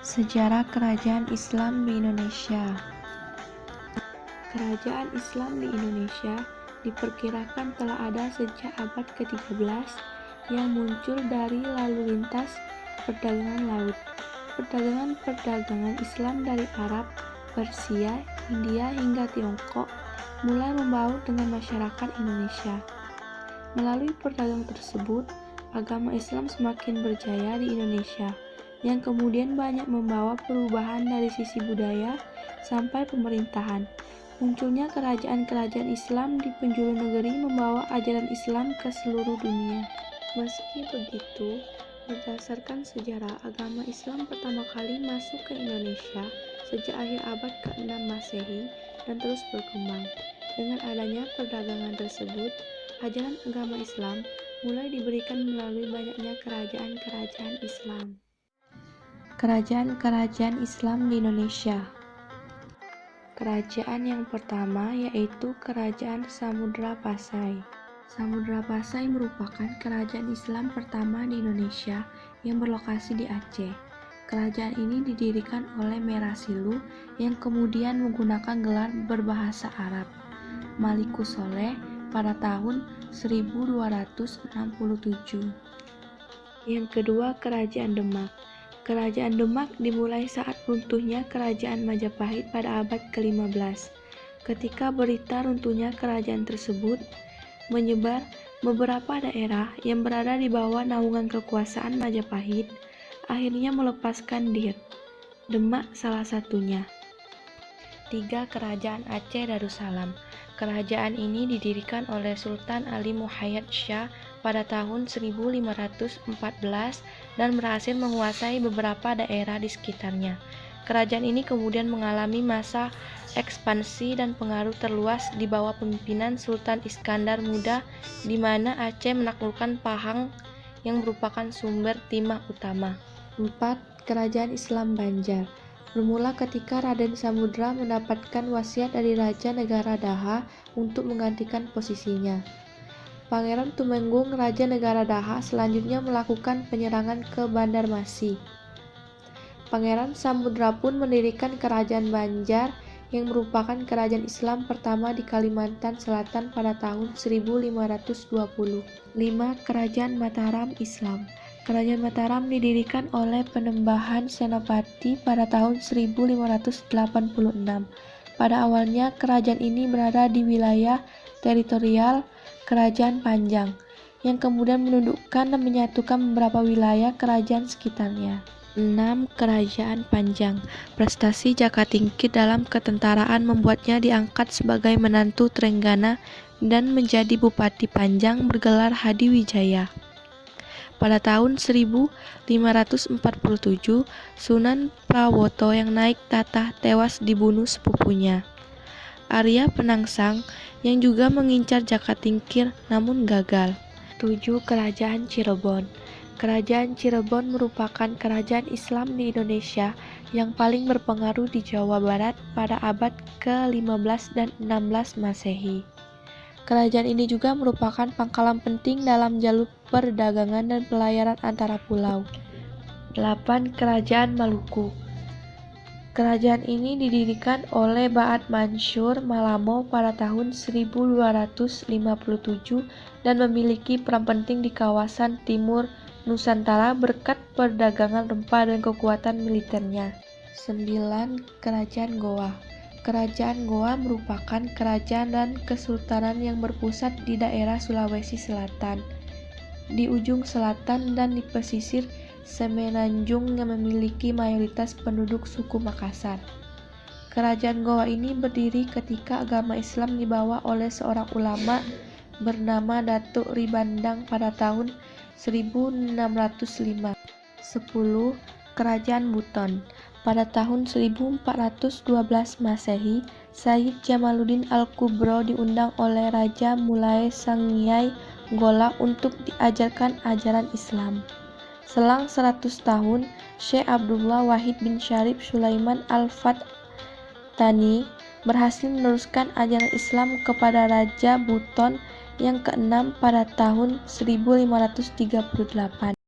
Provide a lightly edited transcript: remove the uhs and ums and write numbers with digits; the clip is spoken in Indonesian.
Sejarah Kerajaan Islam di Indonesia. Kerajaan Islam di Indonesia diperkirakan telah ada sejak abad ke-13 yang muncul dari lalu lintas perdagangan laut. Perdagangan Islam dari Arab, Persia, India hingga Tiongkok mulai membaur dengan masyarakat Indonesia. Melalui perdagangan tersebut, agama Islam semakin berjaya di Indonesia, yang kemudian banyak membawa perubahan dari sisi budaya sampai pemerintahan. Munculnya kerajaan-kerajaan Islam di penjuru negeri membawa ajaran Islam ke seluruh dunia. Meski begitu, berdasarkan sejarah, agama Islam pertama kali masuk ke Indonesia sejak akhir abad ke-6 Masehi dan terus berkembang. Dengan adanya perdagangan tersebut, ajaran agama Islam mulai diberikan melalui banyaknya kerajaan-kerajaan Islam. Kerajaan-kerajaan Islam di Indonesia. Kerajaan yang pertama yaitu Kerajaan Samudra Pasai. Samudra Pasai merupakan kerajaan Islam pertama di Indonesia yang berlokasi di Aceh. Kerajaan ini didirikan oleh Merasilu yang kemudian menggunakan gelar berbahasa Arab, Malikus Saleh, pada tahun 1267. Yang kedua, Kerajaan Demak. Kerajaan Demak dimulai saat runtuhnya Kerajaan Majapahit pada abad ke-15. Ketika berita runtuhnya kerajaan tersebut menyebar beberapa daerah yang berada di bawah naungan kekuasaan Majapahit, akhirnya melepaskan diri. Demak salah satunya. 3. Kerajaan Aceh Darussalam. Kerajaan ini didirikan oleh Sultan Ali Muhayyad Shah pada tahun 1514 dan berhasil menguasai beberapa daerah di sekitarnya. Kerajaan ini kemudian mengalami masa ekspansi dan pengaruh terluas di bawah pemimpinan Sultan Iskandar Muda, di mana Aceh menaklukkan Pahang yang merupakan sumber timah utama. 4. Kerajaan Islam Banjar. Bermula ketika Raden Samudra mendapatkan wasiat dari Raja Negara Daha untuk menggantikan posisinya. Pangeran Tumenggung, Raja Negara Daha, selanjutnya melakukan penyerangan ke Banjarmasin. Pangeran Samudra pun mendirikan Kerajaan Banjar yang merupakan kerajaan Islam pertama di Kalimantan Selatan pada tahun 1520. 5. Kerajaan Mataram Islam. Kerajaan Mataram didirikan oleh Penembahan Senapati pada tahun 1586. Pada awalnya, kerajaan ini berada di wilayah teritorial Kerajaan Panjang, yang kemudian menundukkan dan menyatukan beberapa wilayah kerajaan sekitarnya. 6. Kerajaan Panjang. Prestasi Jaka Tingkir dalam ketentaraan membuatnya diangkat sebagai menantu Trenggana dan menjadi Bupati Panjang bergelar Hadiwijaya. Pada tahun 1547, Sunan Prawoto yang naik tatah tewas dibunuh sepupunya, Arya Penangsang, yang juga mengincar Jaka Tingkir namun gagal. 7. Kerajaan Cirebon. Kerajaan Cirebon merupakan kerajaan Islam di Indonesia yang paling berpengaruh di Jawa Barat pada abad ke-15 dan 16 Masehi. Kerajaan ini juga merupakan pangkalan penting dalam jalur perdagangan dan pelayaran antara pulau. 8. Kerajaan Maluku. Kerajaan ini didirikan oleh Ba'at Mansur Malamo pada tahun 1257 dan memiliki peran penting di kawasan timur Nusantara berkat perdagangan rempah dan kekuatan militernya. 9. Kerajaan Goa. Kerajaan Goa merupakan kerajaan dan kesultanan yang berpusat di daerah Sulawesi Selatan, di ujung selatan dan di pesisir Semenanjung yang memiliki mayoritas penduduk suku Makassar. Kerajaan Goa ini berdiri ketika agama Islam dibawa oleh seorang ulama bernama Datuk Ribandang pada tahun 1605. 10. Kerajaan Buton. Pada tahun 1412 Masehi, Sayyid Jamaluddin Al-Kubro diundang oleh Raja Mulai Sangiai Gola untuk diajarkan ajaran Islam. Selang 100 tahun, Syekh Abdullah Wahid bin Syarif Sulaiman Al-Fattani berhasil meneruskan ajaran Islam kepada Raja Buton yang ke-6 pada tahun 1538.